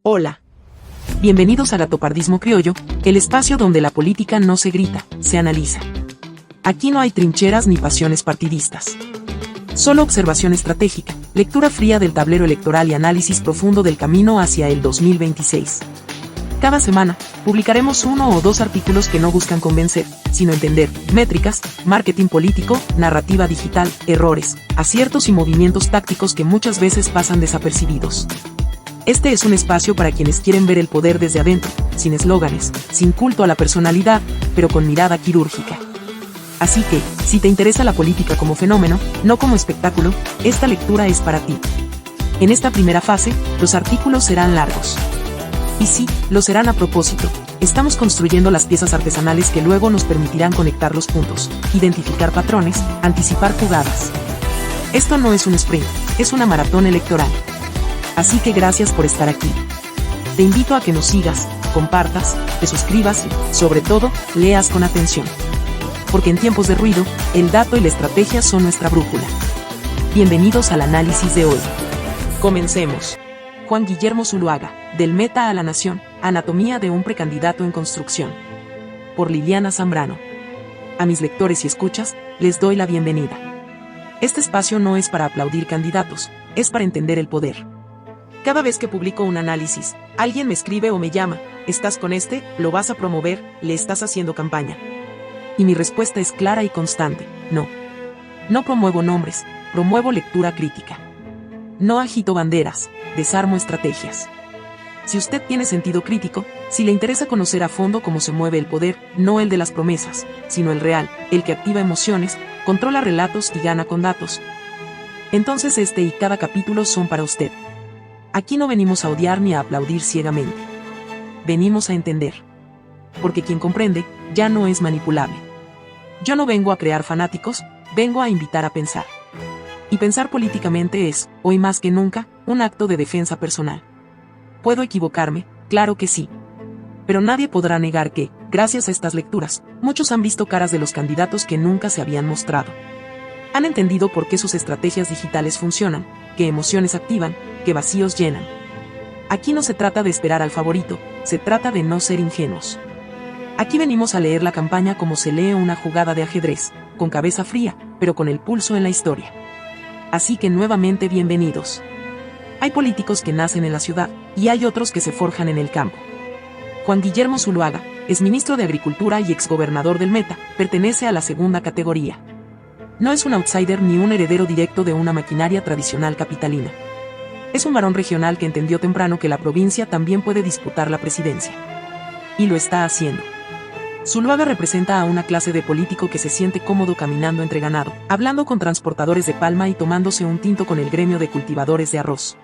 Hola. Bienvenidos a Gatopardismo Criollo, el espacio donde la política no se grita, se analiza. Aquí no hay trincheras ni pasiones partidistas. Solo observación estratégica, lectura fría del tablero electoral y análisis profundo del camino hacia el 2026. Cada semana, publicaremos uno o dos artículos que no buscan convencer, sino entender, métricas, marketing político, narrativa digital, errores, aciertos y movimientos tácticos que muchas veces pasan desapercibidos. Este es un espacio para quienes quieren ver el poder desde adentro, sin eslóganes, sin culto a la personalidad, pero con mirada quirúrgica. Así que, si te interesa la política como fenómeno, no como espectáculo, esta lectura es para ti. En esta primera fase, los artículos serán largos. Y sí, lo serán a propósito. Estamos construyendo las piezas artesanales que luego nos permitirán conectar los puntos, identificar patrones, anticipar jugadas. Esto no es un sprint, es una maratón electoral. Así que gracias por estar aquí. Te invito a que nos sigas, compartas, te suscribas y, sobre todo, leas con atención. Porque en tiempos de ruido, el dato y la estrategia son nuestra brújula. Bienvenidos al análisis de hoy. Comencemos. Juan Guillermo Zuluaga, del Meta a la Nación, anatomía de un precandidato en construcción. Por Liliana Zambrano. A mis lectores y escuchas, les doy la bienvenida. Este espacio no es para aplaudir candidatos, es para entender el poder. Cada vez que publico un análisis, alguien me escribe o me llama, ¿estás con este? ¿Lo vas a promover? ¿Le estás haciendo campaña? Y mi respuesta es clara y constante, no. No promuevo nombres, promuevo lectura crítica. No agito banderas, desarmo estrategias. Si usted tiene sentido crítico, si le interesa conocer a fondo cómo se mueve el poder, no el de las promesas, sino el real, el que activa emociones, controla relatos y gana con datos, entonces este y cada capítulo son para usted. Aquí no venimos a odiar ni a aplaudir ciegamente. Venimos a entender. Porque quien comprende, ya no es manipulable. Yo no vengo a crear fanáticos, vengo a invitar a pensar. Y pensar políticamente es, hoy más que nunca, un acto de defensa personal. ¿Puedo equivocarme? Claro que sí. Pero nadie podrá negar que, gracias a estas lecturas, muchos han visto caras de los candidatos que nunca se habían mostrado. Han entendido por qué sus estrategias digitales funcionan, qué emociones activan, qué vacíos llenan. Aquí no se trata de esperar al favorito, se trata de no ser ingenuos. Aquí venimos a leer la campaña como se lee una jugada de ajedrez, con cabeza fría, pero con el pulso en la historia. Así que nuevamente bienvenidos. Hay políticos que nacen en la ciudad, y hay otros que se forjan en el campo. Juan Guillermo Zuluaga, exministro de Agricultura y exgobernador del Meta, pertenece a la segunda categoría. No es un outsider ni un heredero directo de una maquinaria tradicional capitalina. Es un varón regional que entendió temprano que la provincia también puede disputar la presidencia. Y lo está haciendo. Zuluaga representa a una clase de político que se siente cómodo caminando entre ganado, hablando con transportadores de palma y tomándose un tinto con el gremio de cultivadores de arroz.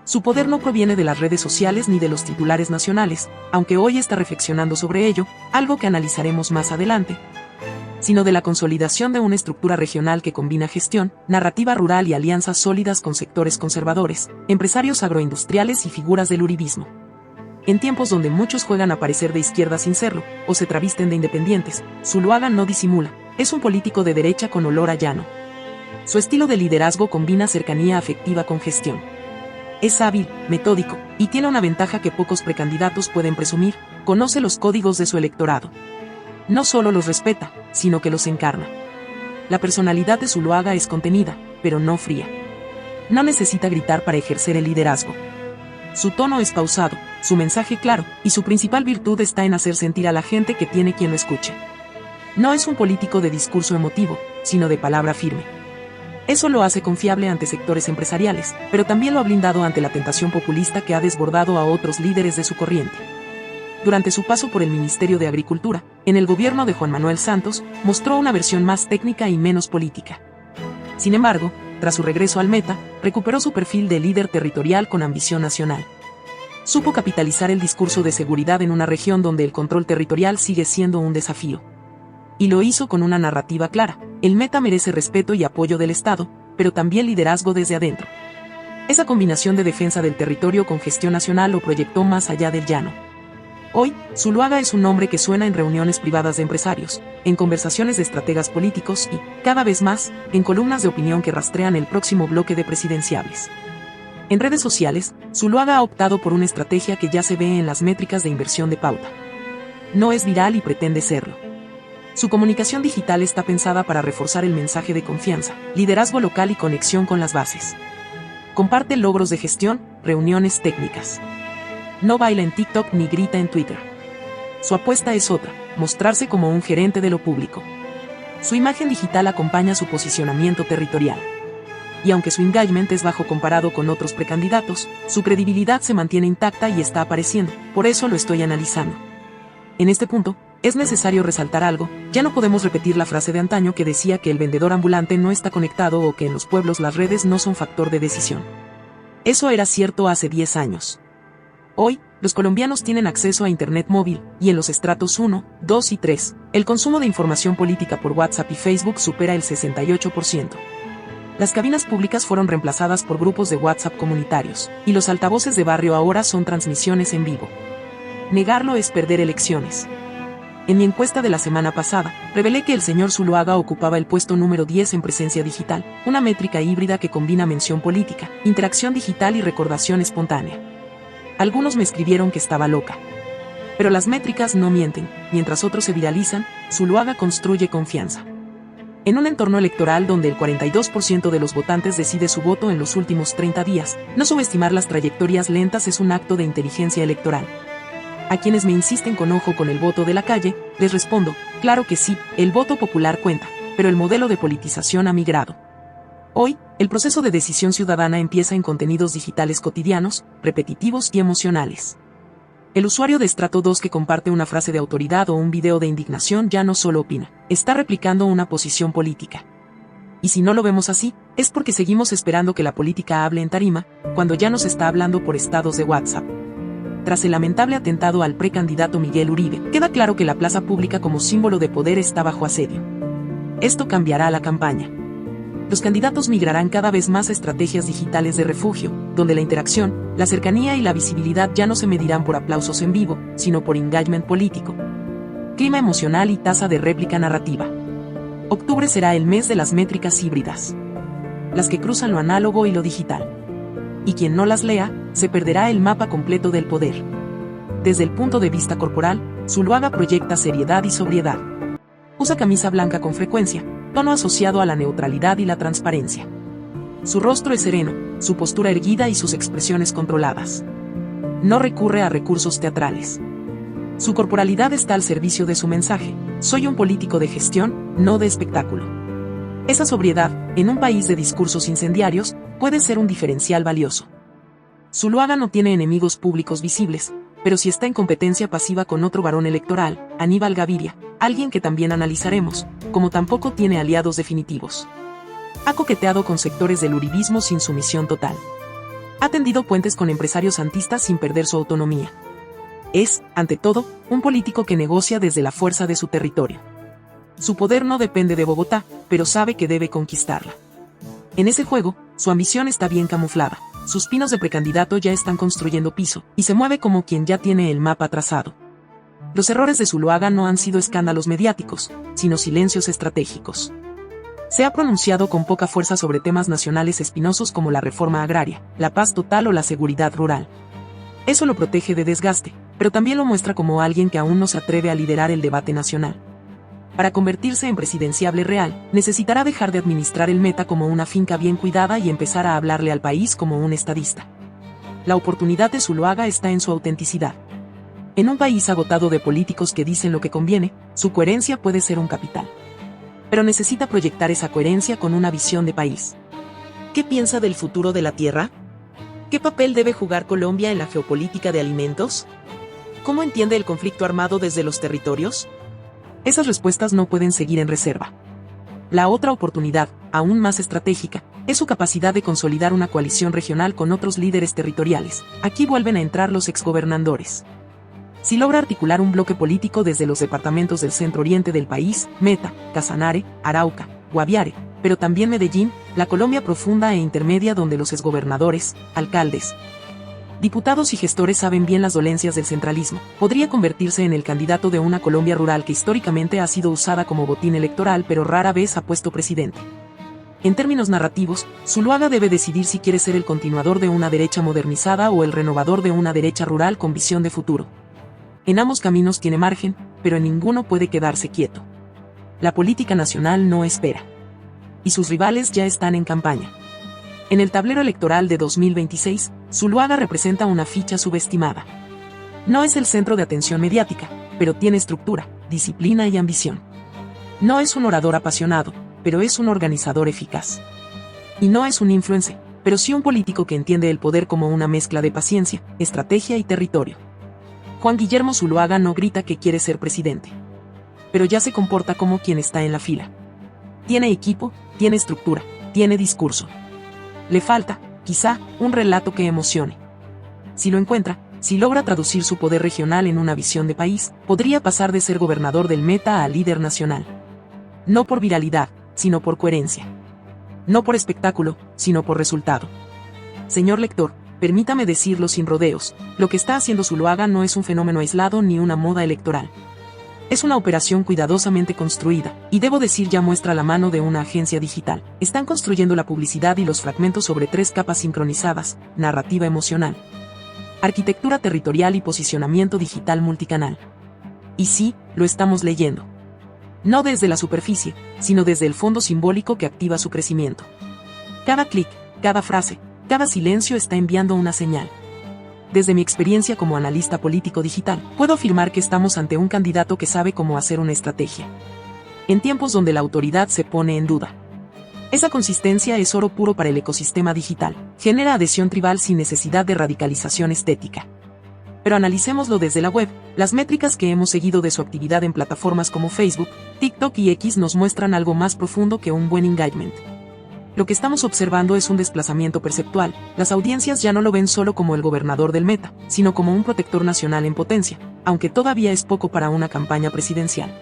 Su poder no proviene de las redes sociales ni de los titulares nacionales, aunque hoy está reflexionando sobre ello, algo que analizaremos más adelante, sino de la consolidación de una estructura regional que combina gestión, narrativa rural y alianzas sólidas con sectores conservadores, empresarios agroindustriales y figuras del uribismo. En tiempos donde muchos juegan a parecer de izquierda sin serlo, o se travisten de independientes, Zuluaga no disimula, es un político de derecha con olor a llano. Su estilo de liderazgo combina cercanía afectiva con gestión. Es hábil, metódico, y tiene una ventaja que pocos precandidatos pueden presumir, conoce los códigos de su electorado. No solo los respeta, sino que los encarna. La personalidad de Zuluaga es contenida, pero no fría. No necesita gritar para ejercer el liderazgo. Su tono es pausado, su mensaje claro, y su principal virtud está en hacer sentir a la gente que tiene quien lo escuche. No es un político de discurso emotivo, sino de palabra firme. Eso lo hace confiable ante sectores empresariales, pero también lo ha blindado ante la tentación populista que ha desbordado a otros líderes de su corriente. Durante su paso por el Ministerio de Agricultura, en el gobierno de Juan Manuel Santos, mostró una versión más técnica y menos política. Sin embargo, tras su regreso al Meta, recuperó su perfil de líder territorial con ambición nacional. Supo capitalizar el discurso de seguridad en una región donde el control territorial sigue siendo un desafío. Y lo hizo con una narrativa clara: el Meta merece respeto y apoyo del Estado, pero también liderazgo desde adentro. Esa combinación de defensa del territorio con gestión nacional lo proyectó más allá del llano. Hoy, Zuluaga es un nombre que suena en reuniones privadas de empresarios, en conversaciones de estrategas políticos y, cada vez más, en columnas de opinión que rastrean el próximo bloque de presidenciables. En redes sociales, Zuluaga ha optado por una estrategia que ya se ve en las métricas de inversión de pauta. No es viral y pretende serlo. Su comunicación digital está pensada para reforzar el mensaje de confianza, liderazgo local y conexión con las bases. Comparte logros de gestión, reuniones técnicas. No baila en TikTok ni grita en Twitter. Su apuesta es otra, mostrarse como un gerente de lo público. Su imagen digital acompaña su posicionamiento territorial. Y aunque su engagement es bajo comparado con otros precandidatos, su credibilidad se mantiene intacta y está apareciendo, por eso lo estoy analizando. En este punto, es necesario resaltar algo, ya no podemos repetir la frase de antaño que decía que el vendedor ambulante no está conectado o que en los pueblos las redes no son factor de decisión. Eso era cierto hace 10 años. Hoy, los colombianos tienen acceso a Internet móvil, y en los estratos 1, 2 y 3, el consumo de información política por WhatsApp y Facebook supera el 68%. Las cabinas públicas fueron reemplazadas por grupos de WhatsApp comunitarios, y los altavoces de barrio ahora son transmisiones en vivo. Negarlo es perder elecciones. En mi encuesta de la semana pasada, revelé que el señor Zuluaga ocupaba el puesto número 10 en presencia digital, una métrica híbrida que combina mención política, interacción digital y recordación espontánea. Algunos me escribieron que estaba loca. Pero las métricas no mienten, mientras otros se viralizan, Zuluaga construye confianza. En un entorno electoral donde el 42% de los votantes decide su voto en los últimos 30 días, no subestimar las trayectorias lentas es un acto de inteligencia electoral. A quienes me insisten con ojo con el voto de la calle, les respondo, claro que sí, el voto popular cuenta, pero el modelo de politización ha migrado. Hoy, el proceso de decisión ciudadana empieza en contenidos digitales cotidianos, repetitivos y emocionales. El usuario de estrato 2 que comparte una frase de autoridad o un video de indignación ya no solo opina, está replicando una posición política. Y si no lo vemos así, es porque seguimos esperando que la política hable en tarima, cuando ya nos está hablando por estados de WhatsApp. Tras el lamentable atentado al precandidato Miguel Uribe, queda claro que la plaza pública como símbolo de poder está bajo asedio. Esto cambiará la campaña. Los candidatos migrarán cada vez más a estrategias digitales de refugio, donde la interacción, la cercanía y la visibilidad ya no se medirán por aplausos en vivo, sino por engagement político. Clima emocional y tasa de réplica narrativa. Octubre será el mes de las métricas híbridas. Las que cruzan lo análogo y lo digital. Y quien no las lea, se perderá el mapa completo del poder. Desde el punto de vista corporal, Zuluaga proyecta seriedad y sobriedad. Usa camisa blanca con frecuencia, tono asociado a la neutralidad y la transparencia. Su rostro es sereno, su postura erguida y sus expresiones controladas. No recurre a recursos teatrales. Su corporalidad está al servicio de su mensaje: soy un político de gestión, no de espectáculo. Esa sobriedad, en un país de discursos incendiarios, puede ser un diferencial valioso. Zuluaga no tiene enemigos públicos visibles, pero si está en competencia pasiva con otro varón electoral, Aníbal Gaviria, alguien que también analizaremos, como tampoco tiene aliados definitivos. Ha coqueteado con sectores del uribismo sin sumisión total. Ha tendido puentes con empresarios santistas sin perder su autonomía. Es, ante todo, un político que negocia desde la fuerza de su territorio. Su poder no depende de Bogotá, pero sabe que debe conquistarla. En ese juego, su ambición está bien camuflada. Sus pinos de precandidato ya están construyendo piso, y se mueve como quien ya tiene el mapa trazado. Los errores de Zuluaga no han sido escándalos mediáticos, sino silencios estratégicos. Se ha pronunciado con poca fuerza sobre temas nacionales espinosos como la reforma agraria, la paz total o la seguridad rural. Eso lo protege de desgaste, pero también lo muestra como alguien que aún no se atreve a liderar el debate nacional. Para convertirse en presidenciable real, necesitará dejar de administrar el meta como una finca bien cuidada y empezar a hablarle al país como un estadista. La oportunidad de Zuluaga está en su autenticidad. En un país agotado de políticos que dicen lo que conviene, su coherencia puede ser un capital. Pero necesita proyectar esa coherencia con una visión de país. ¿Qué piensa del futuro de la tierra? ¿Qué papel debe jugar Colombia en la geopolítica de alimentos? ¿Cómo entiende el conflicto armado desde los territorios? Esas respuestas no pueden seguir en reserva. La otra oportunidad, aún más estratégica, es su capacidad de consolidar una coalición regional con otros líderes territoriales. Aquí vuelven a entrar los exgobernadores. Si logra articular un bloque político desde los departamentos del centro oriente del país, Meta, Casanare, Arauca, Guaviare, pero también Medellín, la Colombia profunda e intermedia donde los exgobernadores, alcaldes, diputados y gestores saben bien las dolencias del centralismo, podría convertirse en el candidato de una Colombia rural que históricamente ha sido usada como botín electoral pero rara vez ha puesto presidente. En términos narrativos, Zuluaga debe decidir si quiere ser el continuador de una derecha modernizada o el renovador de una derecha rural con visión de futuro. En ambos caminos tiene margen, pero en ninguno puede quedarse quieto. La política nacional no espera. Y sus rivales ya están en campaña. En el tablero electoral de 2026, Zuluaga representa una ficha subestimada. No es el centro de atención mediática, pero tiene estructura, disciplina y ambición. No es un orador apasionado, pero es un organizador eficaz. Y no es un influencer, pero sí un político que entiende el poder como una mezcla de paciencia, estrategia y territorio. Juan Guillermo Zuluaga no grita que quiere ser presidente, pero ya se comporta como quien está en la fila. Tiene equipo, tiene estructura, tiene discurso. Le falta, quizá, un relato que emocione. Si lo encuentra, si logra traducir su poder regional en una visión de país, podría pasar de ser gobernador del Meta a líder nacional. No por viralidad, sino por coherencia. No por espectáculo, sino por resultado. Señor lector, permítame decirlo sin rodeos, lo que está haciendo Zuluaga no es un fenómeno aislado ni una moda electoral. Es una operación cuidadosamente construida, y debo decir ya muestra la mano de una agencia digital. Están construyendo la publicidad y los fragmentos sobre 3 capas sincronizadas: narrativa emocional, arquitectura territorial y posicionamiento digital multicanal. Y sí, lo estamos leyendo. No desde la superficie, sino desde el fondo simbólico que activa su crecimiento. Cada clic, cada frase, cada silencio está enviando una señal. Desde mi experiencia como analista político digital, puedo afirmar que estamos ante un candidato que sabe cómo hacer una estrategia. En tiempos donde la autoridad se pone en duda. Esa consistencia es oro puro para el ecosistema digital. Genera adhesión tribal sin necesidad de radicalización estética. Pero analicémoslo desde la web. Las métricas que hemos seguido de su actividad en plataformas como Facebook, TikTok y X nos muestran algo más profundo que un buen engagement. Lo que estamos observando es un desplazamiento perceptual. Las audiencias ya no lo ven solo como el gobernador del Meta, sino como un protector nacional en potencia, aunque todavía es poco para una campaña presidencial.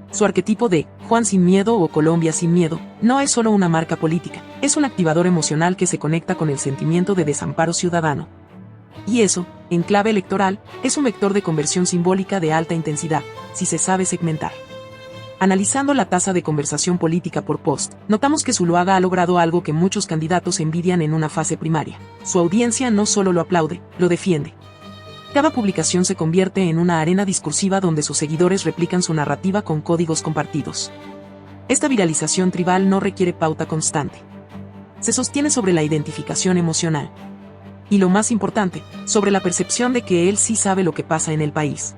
Su arquetipo de Juan sin miedo o Colombia sin miedo no es solo una marca política, es un activador emocional que se conecta con el sentimiento de desamparo ciudadano. Y eso, en clave electoral, es un vector de conversión simbólica de alta intensidad, si se sabe segmentar. Analizando la tasa de conversación política por post, notamos que Zuluaga ha logrado algo que muchos candidatos envidian en una fase primaria. Su audiencia no solo lo aplaude, lo defiende. Cada publicación se convierte en una arena discursiva donde sus seguidores replican su narrativa con códigos compartidos. Esta viralización tribal no requiere pauta constante. Se sostiene sobre la identificación emocional. Y lo más importante, sobre la percepción de que él sí sabe lo que pasa en el país.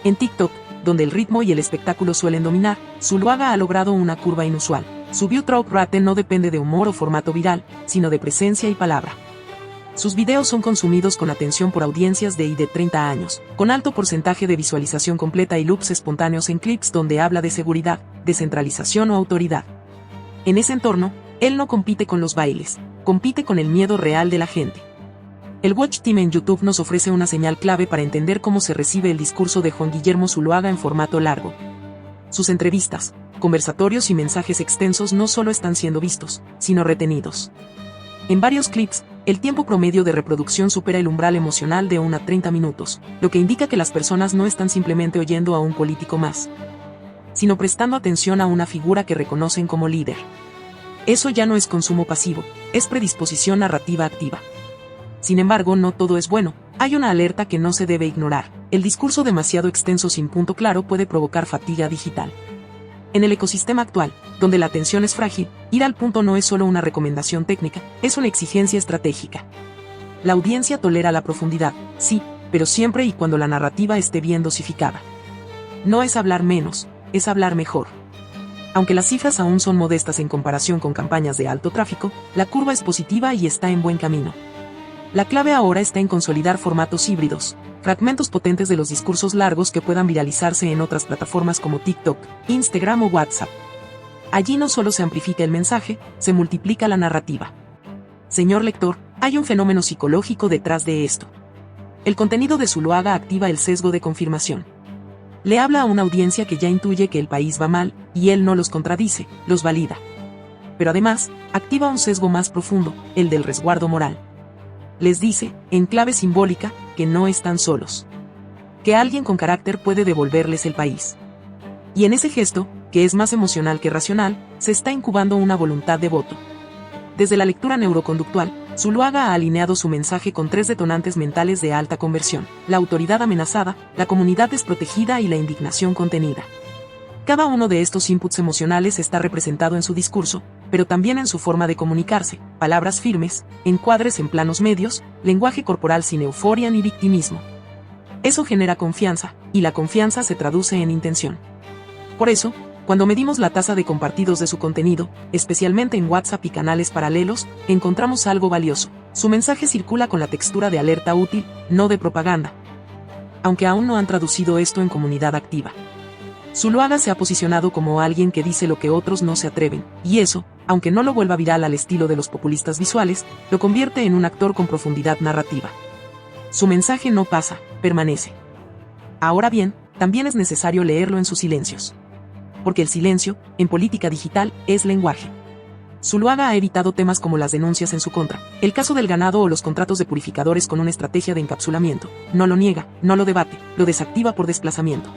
En TikTok, donde el ritmo y el espectáculo suelen dominar, Zuluaga ha logrado una curva inusual. Su view through rate no depende de humor o formato viral, sino de presencia y palabra. Sus videos son consumidos con atención por audiencias de y de 30 años, con alto porcentaje de visualización completa y loops espontáneos en clips donde habla de seguridad, descentralización o autoridad. En ese entorno, él no compite con los bailes, compite con el miedo real de la gente. El Watch Team en YouTube nos ofrece una señal clave para entender cómo se recibe el discurso de Juan Guillermo Zuluaga en formato largo. Sus entrevistas, conversatorios y mensajes extensos no solo están siendo vistos, sino retenidos. En varios clips, el tiempo promedio de reproducción supera el umbral emocional de 1 a 30 minutos, lo que indica que las personas no están simplemente oyendo a un político más, sino prestando atención a una figura que reconocen como líder. Eso ya no es consumo pasivo, es predisposición narrativa activa. Sin embargo, no todo es bueno. Hay una alerta que no se debe ignorar. El discurso demasiado extenso sin punto claro puede provocar fatiga digital. En el ecosistema actual, donde la atención es frágil, ir al punto no es solo una recomendación técnica, es una exigencia estratégica. La audiencia tolera la profundidad, sí, pero siempre y cuando la narrativa esté bien dosificada. No es hablar menos, es hablar mejor. Aunque las cifras aún son modestas en comparación con campañas de alto tráfico, la curva es positiva y está en buen camino. La clave ahora está en consolidar formatos híbridos, fragmentos potentes de los discursos largos que puedan viralizarse en otras plataformas como TikTok, Instagram o WhatsApp. Allí no solo se amplifica el mensaje, se multiplica la narrativa. Señor lector, hay un fenómeno psicológico detrás de esto. El contenido de Zuluaga activa el sesgo de confirmación. Le habla a una audiencia que ya intuye que el país va mal, y él no los contradice, los valida. Pero además, activa un sesgo más profundo, el del resguardo moral. Les dice, en clave simbólica, que no están solos. Que alguien con carácter puede devolverles el país. Y en ese gesto, que es más emocional que racional, se está incubando una voluntad de voto. Desde la lectura neuroconductual, Zuluaga ha alineado su mensaje con 3 detonantes mentales de alta conversión: la autoridad amenazada, la comunidad desprotegida y la indignación contenida. Cada uno de estos inputs emocionales está representado en su discurso, pero también en su forma de comunicarse: palabras firmes, encuadres en planos medios, lenguaje corporal sin euforia ni victimismo. Eso genera confianza, y la confianza se traduce en intención. Por eso, cuando medimos la tasa de compartidos de su contenido, especialmente en WhatsApp y canales paralelos, encontramos algo valioso: su mensaje circula con la textura de alerta útil, no de propaganda. Aunque aún no han traducido esto en comunidad activa. Zuluaga se ha posicionado como alguien que dice lo que otros no se atreven, y eso, aunque no lo vuelva viral al estilo de los populistas visuales, lo convierte en un actor con profundidad narrativa. Su mensaje no pasa, permanece. Ahora bien, también es necesario leerlo en sus silencios. Porque el silencio, en política digital, es lenguaje. Zuluaga ha evitado temas como las denuncias en su contra, el caso del ganado o los contratos de purificadores con una estrategia de encapsulamiento. No lo niega, no lo debate, lo desactiva por desplazamiento.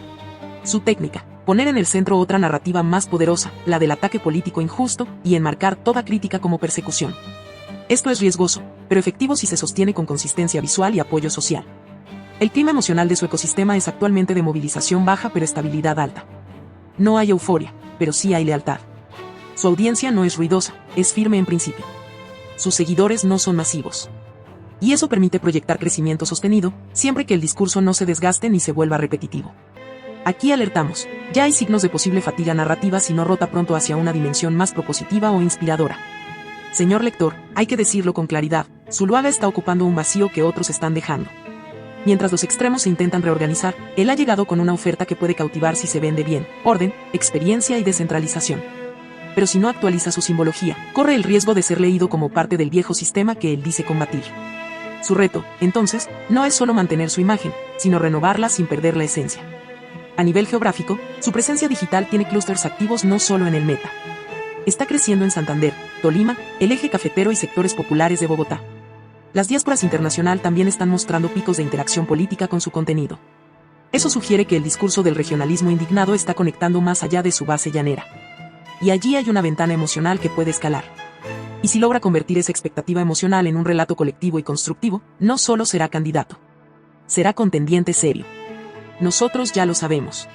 Su técnica: poner en el centro otra narrativa más poderosa, la del ataque político injusto, y enmarcar toda crítica como persecución. Esto es riesgoso, pero efectivo si se sostiene con consistencia visual y apoyo social. El clima emocional de su ecosistema es actualmente de movilización baja pero estabilidad alta. No hay euforia, pero sí hay lealtad. Su audiencia no es ruidosa, es firme en principio. Sus seguidores no son masivos. Y eso permite proyectar crecimiento sostenido, siempre que el discurso no se desgaste ni se vuelva repetitivo. Aquí alertamos: ya hay signos de posible fatiga narrativa si no rota pronto hacia una dimensión más propositiva o inspiradora. Señor lector, hay que decirlo con claridad: Zuluaga está ocupando un vacío que otros están dejando. Mientras los extremos se intentan reorganizar, él ha llegado con una oferta que puede cautivar si se vende bien: orden, experiencia y descentralización. Pero si no actualiza su simbología, corre el riesgo de ser leído como parte del viejo sistema que él dice combatir. Su reto, entonces, no es solo mantener su imagen, sino renovarla sin perder la esencia. A nivel geográfico, su presencia digital tiene clústeres activos no solo en el Meta. Está creciendo en Santander, Tolima, el eje cafetero y sectores populares de Bogotá. Las diásporas internacional también están mostrando picos de interacción política con su contenido. Eso sugiere que el discurso del regionalismo indignado está conectando más allá de su base llanera. Y allí hay una ventana emocional que puede escalar. Y si logra convertir esa expectativa emocional en un relato colectivo y constructivo, no solo será candidato. Será contendiente serio. Nosotros ya lo sabemos.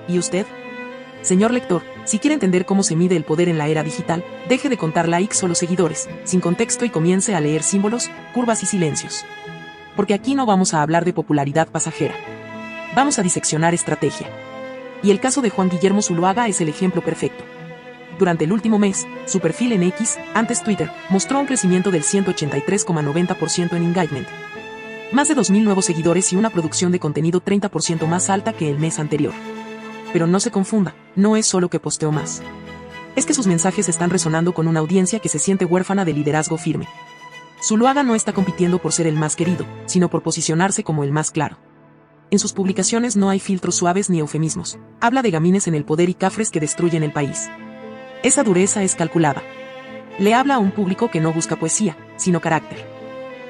¿Y usted? Señor lector, si quiere entender cómo se mide el poder en la era digital, deje de contar likes o los seguidores, sin contexto, y comience a leer símbolos, curvas y silencios. Porque aquí no vamos a hablar de popularidad pasajera. Vamos a diseccionar estrategia. Y el caso de Juan Guillermo Zuluaga es el ejemplo perfecto. Durante el último mes, su perfil en X, antes Twitter, mostró un crecimiento del 183,90% en engagement. Más de 2.000 nuevos seguidores y una producción de contenido 30% más alta que el mes anterior. Pero no se confunda, no es solo que posteó más. Es que sus mensajes están resonando con una audiencia que se siente huérfana de liderazgo firme. Zuluaga no está compitiendo por ser el más querido, sino por posicionarse como el más claro. En sus publicaciones no hay filtros suaves ni eufemismos. Habla de gamines en el poder y cafres que destruyen el país. Esa dureza es calculada. Le habla a un público que no busca poesía, sino carácter.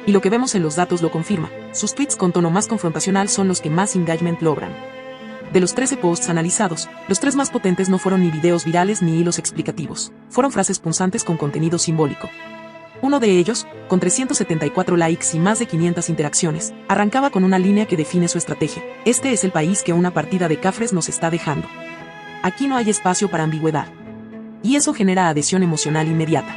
Y lo que vemos en los datos lo confirma: sus tweets con tono más confrontacional son los que más engagement logran. De los 13 posts analizados, los 3 más potentes no fueron ni videos virales ni hilos explicativos, fueron frases punzantes con contenido simbólico. Uno de ellos, con 374 likes y más de 500 interacciones, arrancaba con una línea que define su estrategia: este es el país que una partida de cafres nos está dejando. Aquí no hay espacio para ambigüedad. Y eso genera adhesión emocional inmediata.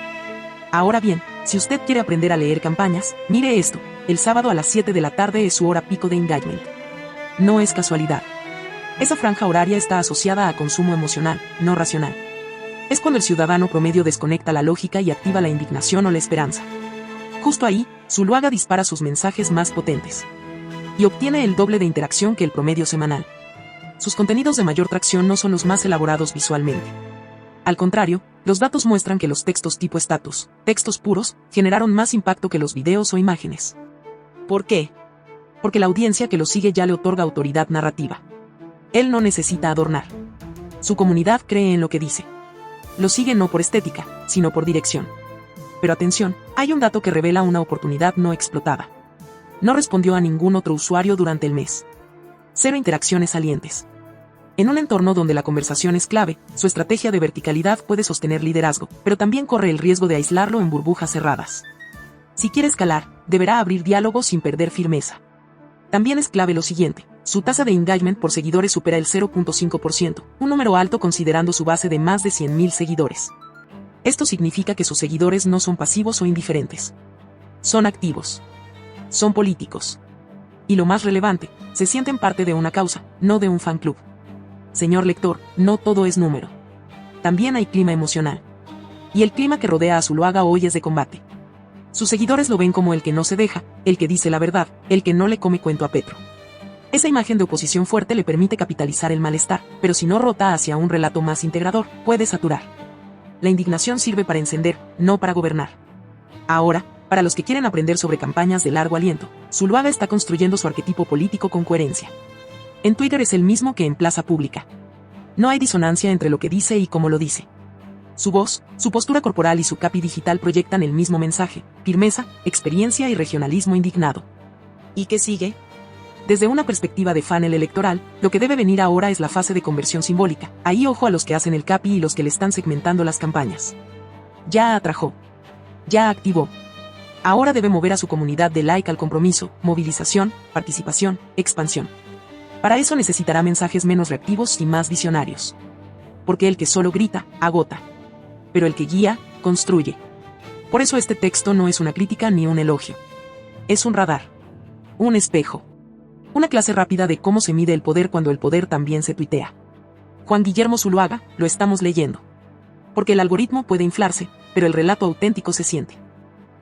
Ahora bien, si usted quiere aprender a leer campañas, mire esto: el sábado a las 7 de la tarde es su hora pico de engagement. No es casualidad. Esa franja horaria está asociada a consumo emocional, no racional. Es cuando el ciudadano promedio desconecta la lógica y activa la indignación o la esperanza. Justo ahí, Zuluaga dispara sus mensajes más potentes. Y obtiene el doble de interacción que el promedio semanal. Sus contenidos de mayor tracción no son los más elaborados visualmente. Al contrario, los datos muestran que los textos tipo estatus, textos puros, generaron más impacto que los videos o imágenes. ¿Por qué? Porque la audiencia que lo sigue ya le otorga autoridad narrativa. Él no necesita adornar. Su comunidad cree en lo que dice. Lo sigue no por estética, sino por dirección. Pero atención, hay un dato que revela una oportunidad no explotada. No respondió a ningún otro usuario durante el mes. 0 interacciones salientes. En un entorno donde la conversación es clave, su estrategia de verticalidad puede sostener liderazgo, pero también corre el riesgo de aislarlo en burbujas cerradas. Si quiere escalar, deberá abrir diálogos sin perder firmeza. También es clave lo siguiente: su tasa de engagement por seguidores supera el 0.5%, un número alto considerando su base de más de 100.000 seguidores. Esto significa que sus seguidores no son pasivos o indiferentes. Son activos. Son políticos. Y lo más relevante, se sienten parte de una causa, no de un fan club. Señor lector, no todo es número. También hay clima emocional. Y el clima que rodea a Zuluaga hoy es de combate. Sus seguidores lo ven como el que no se deja, el que dice la verdad, el que no le come cuento a Petro. Esa imagen de oposición fuerte le permite capitalizar el malestar, pero si no rota hacia un relato más integrador, puede saturar. La indignación sirve para encender, no para gobernar. Ahora, para los que quieren aprender sobre campañas de largo aliento, Zuluaga está construyendo su arquetipo político con coherencia. En Twitter es el mismo que en plaza pública. No hay disonancia entre lo que dice y cómo lo dice. Su voz, su postura corporal y su capi digital proyectan el mismo mensaje: firmeza, experiencia y regionalismo indignado. ¿Y qué sigue? Desde una perspectiva de funnel electoral, lo que debe venir ahora es la fase de conversión simbólica. Ahí ojo a los que hacen el capi y los que le están segmentando las campañas. Ya atrajo. Ya activó. Ahora debe mover a su comunidad de like al compromiso, movilización, participación, expansión. Para eso necesitará mensajes menos reactivos y más visionarios. Porque el que solo grita, agota. Pero el que guía, construye. Por eso este texto no es una crítica ni un elogio. Es un radar. Un espejo. Una clase rápida de cómo se mide el poder cuando el poder también se tuitea. Juan Guillermo Zuluaga, lo estamos leyendo. Porque el algoritmo puede inflarse, pero el relato auténtico se siente.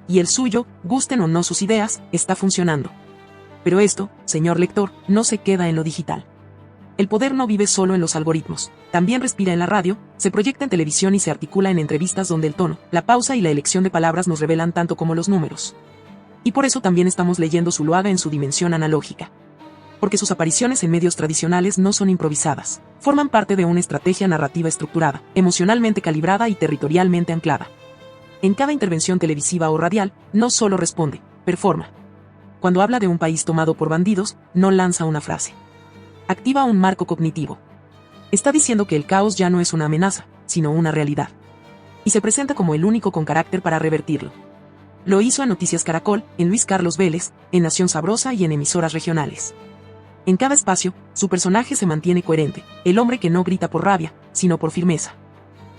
Y el suyo, gusten o no sus ideas, está funcionando. Pero esto, señor lector, no se queda en lo digital. El poder no vive solo en los algoritmos, también respira en la radio, se proyecta en televisión y se articula en entrevistas donde el tono, la pausa y la elección de palabras nos revelan tanto como los números. Y por eso también estamos leyendo Zuluaga en su dimensión analógica. Porque sus apariciones en medios tradicionales no son improvisadas, forman parte de una estrategia narrativa estructurada, emocionalmente calibrada y territorialmente anclada. En cada intervención televisiva o radial, no solo responde, performa. Cuando habla de un país tomado por bandidos, no lanza una frase. Activa un marco cognitivo. Está diciendo que el caos ya no es una amenaza, sino una realidad. Y se presenta como el único con carácter para revertirlo. Lo hizo en Noticias Caracol, en Luis Carlos Vélez, en Nación Sabrosa y en emisoras regionales. En cada espacio, su personaje se mantiene coherente, el hombre que no grita por rabia, sino por firmeza.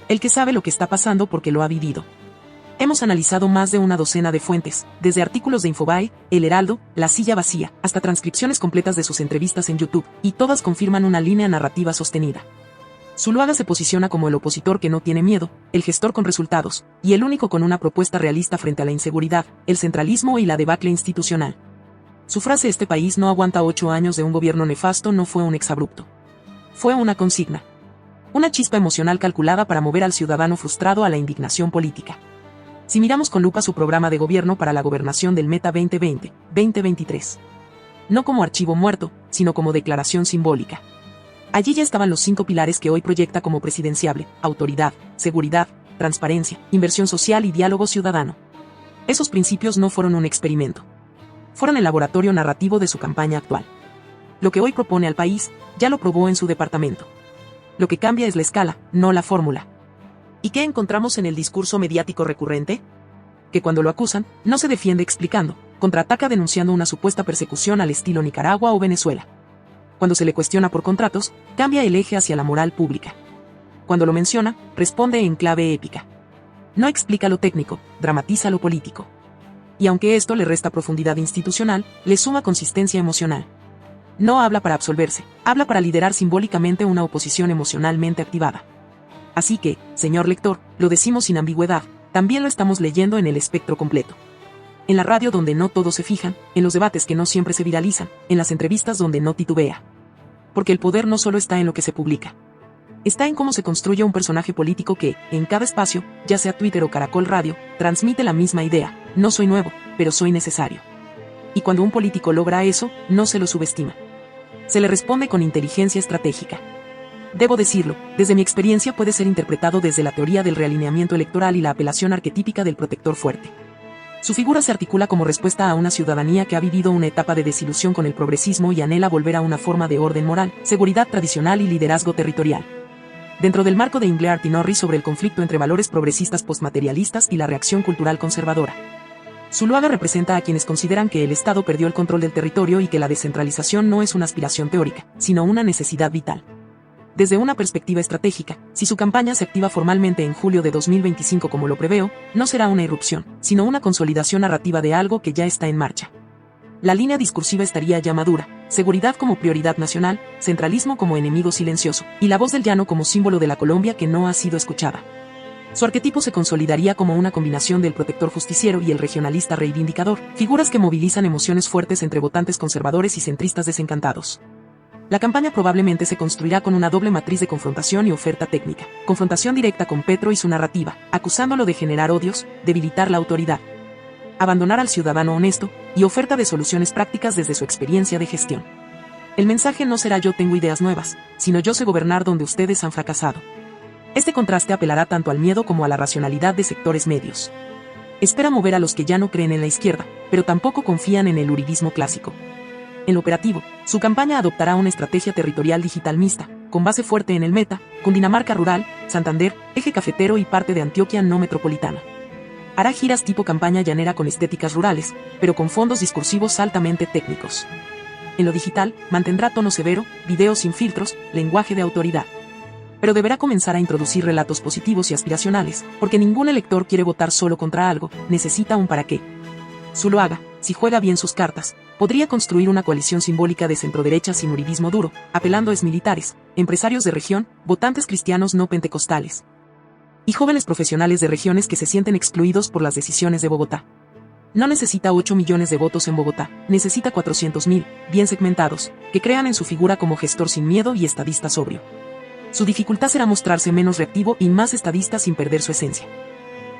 El que sabe lo que está pasando porque lo ha vivido. Hemos analizado más de una docena de fuentes, desde artículos de Infobae, El Heraldo, La Silla Vacía, hasta transcripciones completas de sus entrevistas en YouTube, y todas confirman una línea narrativa sostenida. Zuluaga se posiciona como el opositor que no tiene miedo, el gestor con resultados, y el único con una propuesta realista frente a la inseguridad, el centralismo y la debacle institucional. Su frase "este país no aguanta 8 años de un gobierno nefasto" no fue un exabrupto. Fue una consigna. Una chispa emocional calculada para mover al ciudadano frustrado a la indignación política. Si miramos con lupa su programa de gobierno para la gobernación del Meta 2020-2023. No como archivo muerto, sino como declaración simbólica. Allí ya estaban los 5 pilares que hoy proyecta como presidenciable: autoridad, seguridad, transparencia, inversión social y diálogo ciudadano. Esos principios no fueron un experimento. Fueron el laboratorio narrativo de su campaña actual. Lo que hoy propone al país, ya lo probó en su departamento. Lo que cambia es la escala, no la fórmula. ¿Y qué encontramos en el discurso mediático recurrente? Que cuando lo acusan, no se defiende explicando, contraataca denunciando una supuesta persecución al estilo Nicaragua o Venezuela. Cuando se le cuestiona por contratos, cambia el eje hacia la moral pública. Cuando lo menciona, responde en clave épica. No explica lo técnico, dramatiza lo político. Y aunque esto le resta profundidad institucional, le suma consistencia emocional. No habla para absolverse, habla para liderar simbólicamente una oposición emocionalmente activada. Así que, señor lector, lo decimos sin ambigüedad, también lo estamos leyendo en el espectro completo. En la radio donde no todos se fijan, en los debates que no siempre se viralizan, en las entrevistas donde no titubea. Porque el poder no solo está en lo que se publica. Está en cómo se construye un personaje político que, en cada espacio, ya sea Twitter o Caracol Radio, transmite la misma idea: no soy nuevo, pero soy necesario. Y cuando un político logra eso, no se lo subestima. Se le responde con inteligencia estratégica. Debo decirlo, desde mi experiencia puede ser interpretado desde la teoría del realineamiento electoral y la apelación arquetípica del protector fuerte. Su figura se articula como respuesta a una ciudadanía que ha vivido una etapa de desilusión con el progresismo y anhela volver a una forma de orden moral, seguridad tradicional y liderazgo territorial. Dentro del marco de Inglehart y Norris sobre el conflicto entre valores progresistas postmaterialistas y la reacción cultural conservadora, Zuluaga representa a quienes consideran que el Estado perdió el control del territorio y que la descentralización no es una aspiración teórica, sino una necesidad vital. Desde una perspectiva estratégica, si su campaña se activa formalmente en julio de 2025 como lo preveo, no será una irrupción, sino una consolidación narrativa de algo que ya está en marcha. La línea discursiva estaría ya madura, seguridad como prioridad nacional, centralismo como enemigo silencioso, y la voz del llano como símbolo de la Colombia que no ha sido escuchada. Su arquetipo se consolidaría como una combinación del protector justiciero y el regionalista reivindicador, figuras que movilizan emociones fuertes entre votantes conservadores y centristas desencantados. La campaña probablemente se construirá con una doble matriz de confrontación y oferta técnica. Confrontación directa con Petro y su narrativa, acusándolo de generar odios, debilitar la autoridad, abandonar al ciudadano honesto, y oferta de soluciones prácticas desde su experiencia de gestión. El mensaje no será yo tengo ideas nuevas, sino yo sé gobernar donde ustedes han fracasado. Este contraste apelará tanto al miedo como a la racionalidad de sectores medios. Espera mover a los que ya no creen en la izquierda, pero tampoco confían en el uribismo clásico. En lo operativo, su campaña adoptará una estrategia territorial digital mixta, con base fuerte en el Meta, Cundinamarca rural, Santander, Eje Cafetero y parte de Antioquia no metropolitana. Hará giras tipo campaña llanera con estéticas rurales, pero con fondos discursivos altamente técnicos. En lo digital, mantendrá tono severo, videos sin filtros, lenguaje de autoridad. Pero deberá comenzar a introducir relatos positivos y aspiracionales, porque ningún elector quiere votar solo contra algo, necesita un para qué. Zuluaga, si juega bien sus cartas, podría construir una coalición simbólica de centroderecha sin uribismo duro, apelando a exmilitares, empresarios de región, votantes cristianos no pentecostales y jóvenes profesionales de regiones que se sienten excluidos por las decisiones de Bogotá. No necesita 8 millones de votos en Bogotá, necesita 400.000, bien segmentados, que crean en su figura como gestor sin miedo y estadista sobrio. Su dificultad será mostrarse menos reactivo y más estadista sin perder su esencia.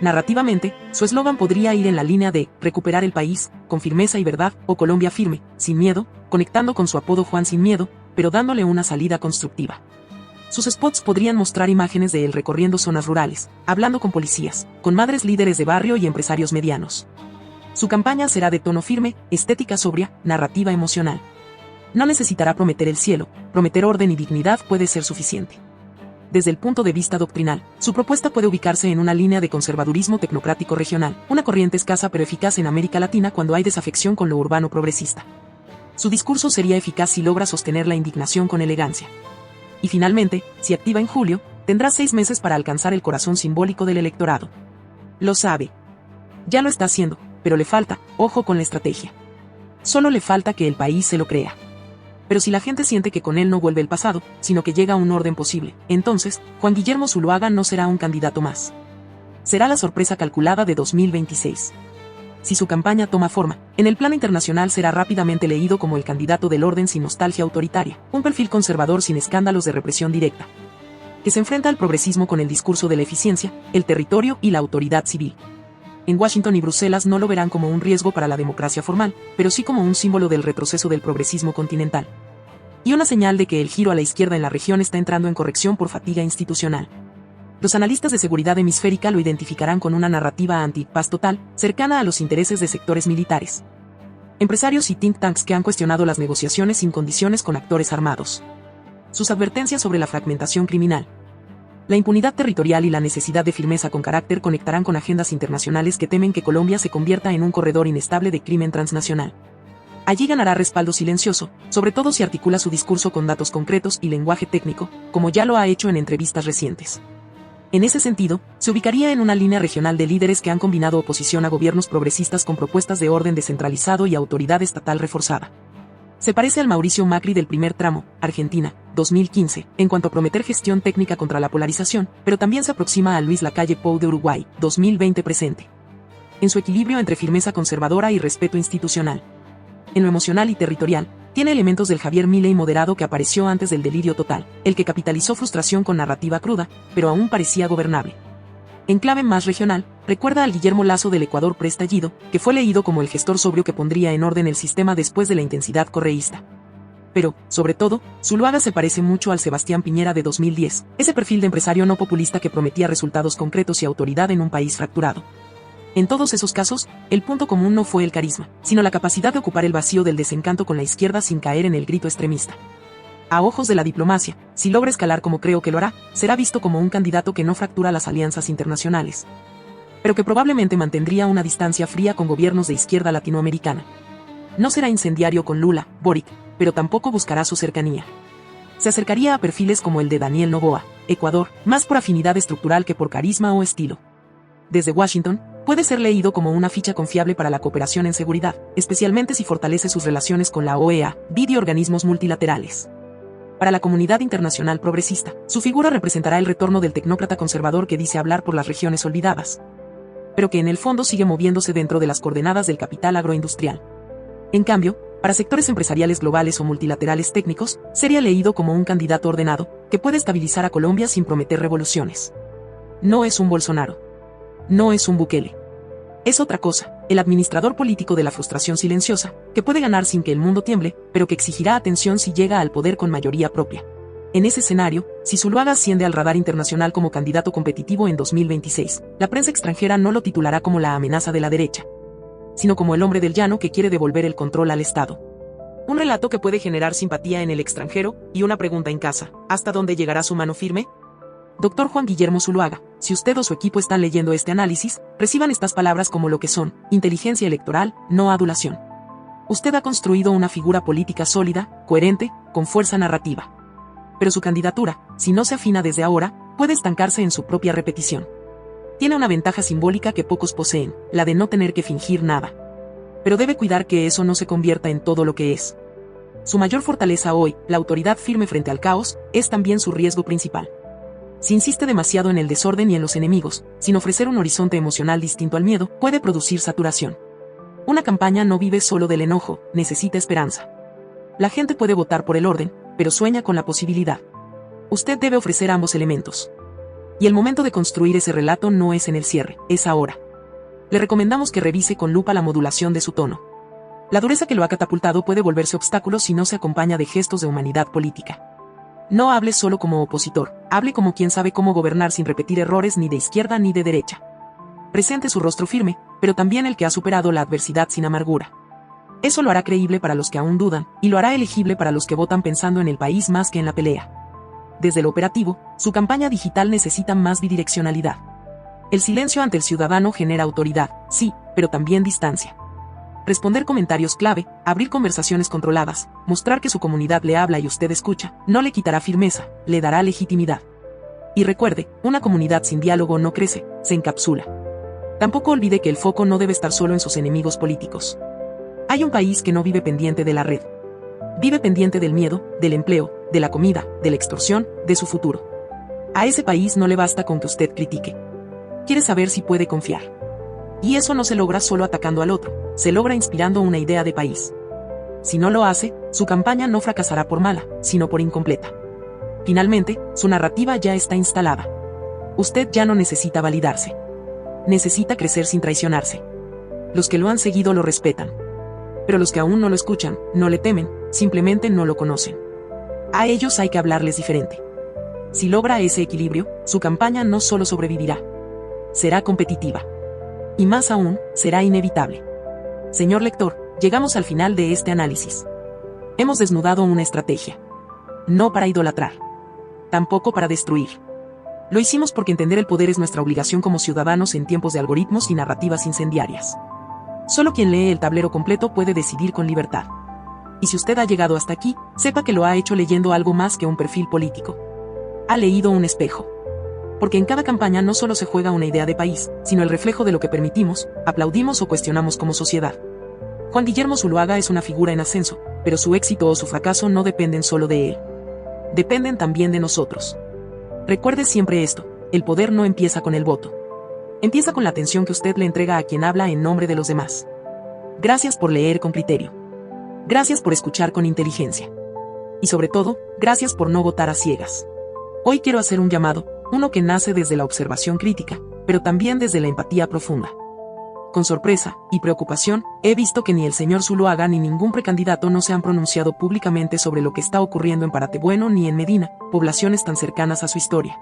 Narrativamente, su eslogan podría ir en la línea de recuperar el país, con firmeza y verdad, o Colombia firme, sin miedo, conectando con su apodo Juan sin miedo, pero dándole una salida constructiva. Sus spots podrían mostrar imágenes de él recorriendo zonas rurales, hablando con policías, con madres líderes de barrio y empresarios medianos. Su campaña será de tono firme, estética sobria, narrativa emocional. No necesitará prometer el cielo, prometer orden y dignidad puede ser suficiente. Desde el punto de vista doctrinal, su propuesta puede ubicarse en una línea de conservadurismo tecnocrático regional, una corriente escasa pero eficaz en América Latina cuando hay desafección con lo urbano progresista. Su discurso sería eficaz si logra sostener la indignación con elegancia. Y finalmente, si activa en julio, tendrá 6 meses para alcanzar el corazón simbólico del electorado. Lo sabe. Ya lo está haciendo, pero le falta, ojo con la estrategia. Solo le falta que el país se lo crea. Pero si la gente siente que con él no vuelve el pasado, sino que llega a un orden posible, entonces, Juan Guillermo Zuluaga no será un candidato más. Será la sorpresa calculada de 2026. Si su campaña toma forma, en el plano internacional será rápidamente leído como el candidato del orden sin nostalgia autoritaria, un perfil conservador sin escándalos de represión directa, que se enfrenta al progresismo con el discurso de la eficiencia, el territorio y la autoridad civil. En Washington y Bruselas no lo verán como un riesgo para la democracia formal, pero sí como un símbolo del retroceso del progresismo continental. Y una señal de que el giro a la izquierda en la región está entrando en corrección por fatiga institucional. Los analistas de seguridad hemisférica lo identificarán con una narrativa anti-paz total, cercana a los intereses de sectores militares, empresarios y think tanks que han cuestionado las negociaciones sin condiciones con actores armados. Sus advertencias sobre la fragmentación criminal, la impunidad territorial y la necesidad de firmeza con carácter conectarán con agendas internacionales que temen que Colombia se convierta en un corredor inestable de crimen transnacional. Allí ganará respaldo silencioso, sobre todo si articula su discurso con datos concretos y lenguaje técnico, como ya lo ha hecho en entrevistas recientes. En ese sentido, se ubicaría en una línea regional de líderes que han combinado oposición a gobiernos progresistas con propuestas de orden descentralizado y autoridad estatal reforzada. Se parece al Mauricio Macri del primer tramo, Argentina, 2015, en cuanto a prometer gestión técnica contra la polarización, pero también se aproxima a Luis Lacalle Pou de Uruguay, 2020 presente. En su equilibrio entre firmeza conservadora y respeto institucional. En lo emocional y territorial, tiene elementos del Javier Milei moderado que apareció antes del delirio total, el que capitalizó frustración con narrativa cruda, pero aún parecía gobernable. En clave más regional, recuerda al Guillermo Lasso del Ecuador preestallido, que fue leído como el gestor sobrio que pondría en orden el sistema después de la intensidad correísta. Pero, sobre todo, Zuluaga se parece mucho al Sebastián Piñera de 2010, ese perfil de empresario no populista que prometía resultados concretos y autoridad en un país fracturado. En todos esos casos, el punto común no fue el carisma, sino la capacidad de ocupar el vacío del desencanto con la izquierda sin caer en el grito extremista. A ojos de la diplomacia, si logra escalar como creo que lo hará, será visto como un candidato que no fractura las alianzas internacionales, pero que probablemente mantendría una distancia fría con gobiernos de izquierda latinoamericana. No será incendiario con Lula, Boric, pero tampoco buscará su cercanía. Se acercaría a perfiles como el de Daniel Noboa, Ecuador, más por afinidad estructural que por carisma o estilo. Desde Washington, puede ser leído como una ficha confiable para la cooperación en seguridad, especialmente si fortalece sus relaciones con la OEA, BID y organismos multilaterales. Para la comunidad internacional progresista, su figura representará el retorno del tecnócrata conservador que dice hablar por las regiones olvidadas, pero que en el fondo sigue moviéndose dentro de las coordenadas del capital agroindustrial. En cambio, para sectores empresariales globales o multilaterales técnicos, sería leído como un candidato ordenado, que puede estabilizar a Colombia sin prometer revoluciones. No es un Bolsonaro. No es un Bukele. Es otra cosa, el administrador político de la frustración silenciosa, que puede ganar sin que el mundo tiemble, pero que exigirá atención si llega al poder con mayoría propia. En ese escenario, si Zuluaga asciende al radar internacional como candidato competitivo en 2026, la prensa extranjera no lo titulará como la amenaza de la derecha, sino como el hombre del llano que quiere devolver el control al Estado. Un relato que puede generar simpatía en el extranjero, y una pregunta en casa: ¿hasta dónde llegará su mano firme? Doctor Juan Guillermo Zuluaga, si usted o su equipo están leyendo este análisis, reciban estas palabras como lo que son: inteligencia electoral, no adulación. Usted ha construido una figura política sólida, coherente, con fuerza narrativa. Pero su candidatura, si no se afina desde ahora, puede estancarse en su propia repetición. Tiene una ventaja simbólica que pocos poseen, la de no tener que fingir nada. Pero debe cuidar que eso no se convierta en todo lo que es. Su mayor fortaleza hoy, la autoridad firme frente al caos, es también su riesgo principal. Si insiste demasiado en el desorden y en los enemigos, sin ofrecer un horizonte emocional distinto al miedo, puede producir saturación. Una campaña no vive solo del enojo, necesita esperanza. La gente puede votar por el orden, pero sueña con la posibilidad. Usted debe ofrecer ambos elementos. Y el momento de construir ese relato no es en el cierre, es ahora. Le recomendamos que revise con lupa la modulación de su tono. La dureza que lo ha catapultado puede volverse obstáculo si no se acompaña de gestos de humanidad política. No hable solo como opositor, hable como quien sabe cómo gobernar sin repetir errores ni de izquierda ni de derecha. Presente su rostro firme, pero también el que ha superado la adversidad sin amargura. Eso lo hará creíble para los que aún dudan, y lo hará elegible para los que votan pensando en el país más que en la pelea. Desde lo operativo, su campaña digital necesita más bidireccionalidad. El silencio ante el ciudadano genera autoridad, sí, pero también distancia. Responder comentarios clave, abrir conversaciones controladas, mostrar que su comunidad le habla y usted escucha, no le quitará firmeza, le dará legitimidad. Y recuerde, una comunidad sin diálogo no crece, se encapsula. Tampoco olvide que el foco no debe estar solo en sus enemigos políticos. Hay un país que no vive pendiente de la red. Vive pendiente del miedo, del empleo, de la comida, de la extorsión, de su futuro. A ese país no le basta con que usted critique. Quiere saber si puede confiar. Y eso no se logra solo atacando al otro, se logra inspirando una idea de país. Si no lo hace, su campaña no fracasará por mala, sino por incompleta. Finalmente, su narrativa ya está instalada. Usted ya no necesita validarse. Necesita crecer sin traicionarse. Los que lo han seguido lo respetan. Pero los que aún no lo escuchan, no le temen, simplemente no lo conocen. A ellos hay que hablarles diferente. Si logra ese equilibrio, su campaña no solo sobrevivirá, será competitiva. Y más aún, será inevitable. Señor lector, llegamos al final de este análisis. Hemos desnudado una estrategia. No para idolatrar. Tampoco para destruir. Lo hicimos porque entender el poder es nuestra obligación como ciudadanos en tiempos de algoritmos y narrativas incendiarias. Solo quien lee el tablero completo puede decidir con libertad. Y si usted ha llegado hasta aquí, sepa que lo ha hecho leyendo algo más que un perfil político. Ha leído un espejo. Porque en cada campaña no solo se juega una idea de país, sino el reflejo de lo que permitimos, aplaudimos o cuestionamos como sociedad. Juan Guillermo Zuluaga es una figura en ascenso, pero su éxito o su fracaso no dependen solo de él. Dependen también de nosotros. Recuerde siempre esto, el poder no empieza con el voto. Empieza con la atención que usted le entrega a quien habla en nombre de los demás. Gracias por leer con criterio. Gracias por escuchar con inteligencia. Y sobre todo, gracias por no votar a ciegas. Hoy quiero hacer un llamado, uno que nace desde la observación crítica, pero también desde la empatía profunda. Con sorpresa y preocupación, he visto que ni el señor Zuluaga ni ningún precandidato no se han pronunciado públicamente sobre lo que está ocurriendo en Paratebueno ni en Medina, poblaciones tan cercanas a su historia,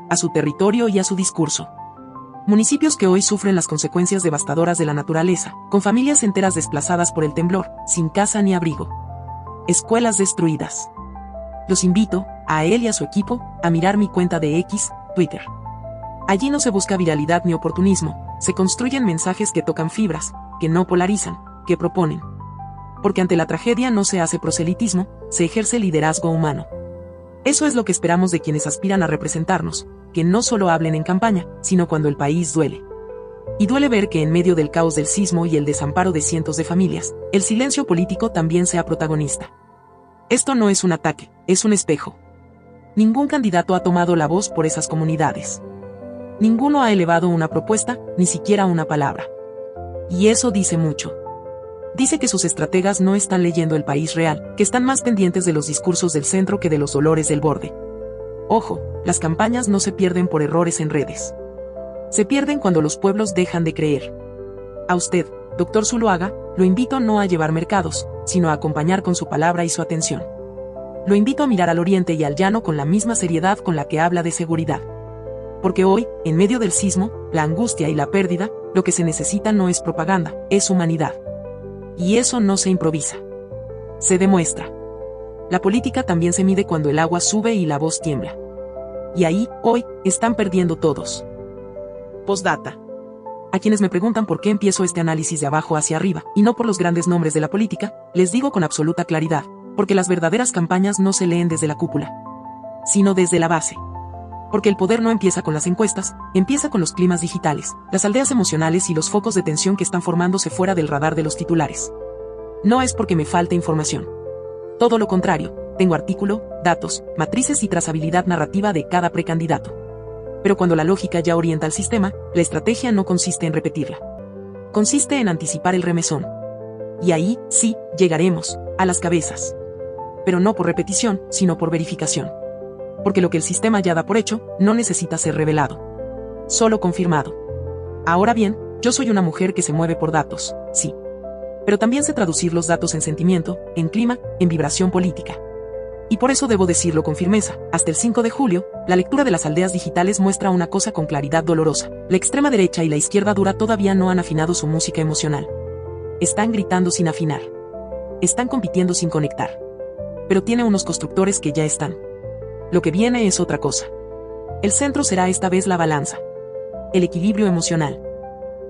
a su territorio y a su discurso. Municipios que hoy sufren las consecuencias devastadoras de la naturaleza, con familias enteras desplazadas por el temblor, sin casa ni abrigo. Escuelas destruidas. Los invito, a él y a su equipo, a mirar mi cuenta de X, Twitter. Allí no se busca viralidad ni oportunismo, se construyen mensajes que tocan fibras, que no polarizan, que proponen. Porque ante la tragedia no se hace proselitismo, se ejerce liderazgo humano. Eso es lo que esperamos de quienes aspiran a representarnos, que no solo hablen en campaña, sino cuando el país duele. Y duele ver que en medio del caos del sismo y el desamparo de cientos de familias, el silencio político también sea protagonista. Esto no es un ataque, es un espejo. Ningún candidato ha tomado la voz por esas comunidades. Ninguno ha elevado una propuesta, ni siquiera una palabra. Y eso dice mucho. Dice que sus estrategas no están leyendo el país real, que están más pendientes de los discursos del centro que de los dolores del borde. Ojo, las campañas no se pierden por errores en redes. Se pierden cuando los pueblos dejan de creer. A usted, Dr. Zuluaga, lo invito no a llevar mercados, sino a acompañar con su palabra y su atención. Lo invito a mirar al oriente y al llano con la misma seriedad con la que habla de seguridad. Porque hoy, en medio del sismo, la angustia y la pérdida, lo que se necesita no es propaganda, es humanidad. Y eso no se improvisa. Se demuestra. La política también se mide cuando el agua sube y la voz tiembla. Y ahí, hoy, están perdiendo todos. Postdata. A quienes me preguntan por qué empiezo este análisis de abajo hacia arriba, y no por los grandes nombres de la política, les digo con absoluta claridad, porque las verdaderas campañas no se leen desde la cúpula, sino desde la base. Porque el poder no empieza con las encuestas, empieza con los climas digitales, las aldeas emocionales y los focos de tensión que están formándose fuera del radar de los titulares. No es porque me falte información. Todo lo contrario, tengo artículo, datos, matrices y trazabilidad narrativa de cada precandidato. Pero cuando la lógica ya orienta al sistema, la estrategia no consiste en repetirla. Consiste en anticipar el remesón. Y ahí, sí, llegaremos, a las cabezas. Pero no por repetición, sino por verificación. Porque lo que el sistema ya da por hecho, no necesita ser revelado. Solo confirmado. Ahora bien, yo soy una mujer que se mueve por datos, sí. Pero también sé traducir los datos en sentimiento, en clima, en vibración política. Y por eso debo decirlo con firmeza, hasta el 5 de julio, la lectura de las aldeas digitales muestra una cosa con claridad dolorosa. La extrema derecha y la izquierda dura todavía no han afinado su música emocional. Están gritando sin afinar. Están compitiendo sin conectar. Pero tiene unos constructores que ya están. Lo que viene es otra cosa. El centro será esta vez la balanza. El equilibrio emocional.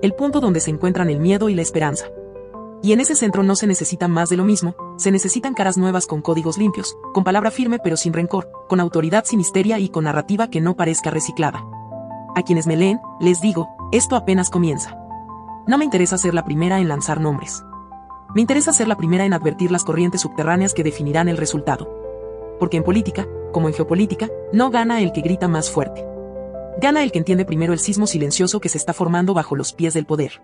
El punto donde se encuentran el miedo y la esperanza. Y en ese centro no se necesita más de lo mismo, se necesitan caras nuevas con códigos limpios, con palabra firme pero sin rencor, con autoridad sin histeria y con narrativa que no parezca reciclada. A quienes me leen, les digo, esto apenas comienza. No me interesa ser la primera en lanzar nombres. Me interesa ser la primera en advertir las corrientes subterráneas que definirán el resultado. Porque en política, como en geopolítica, no gana el que grita más fuerte. Gana el que entiende primero el sismo silencioso que se está formando bajo los pies del poder.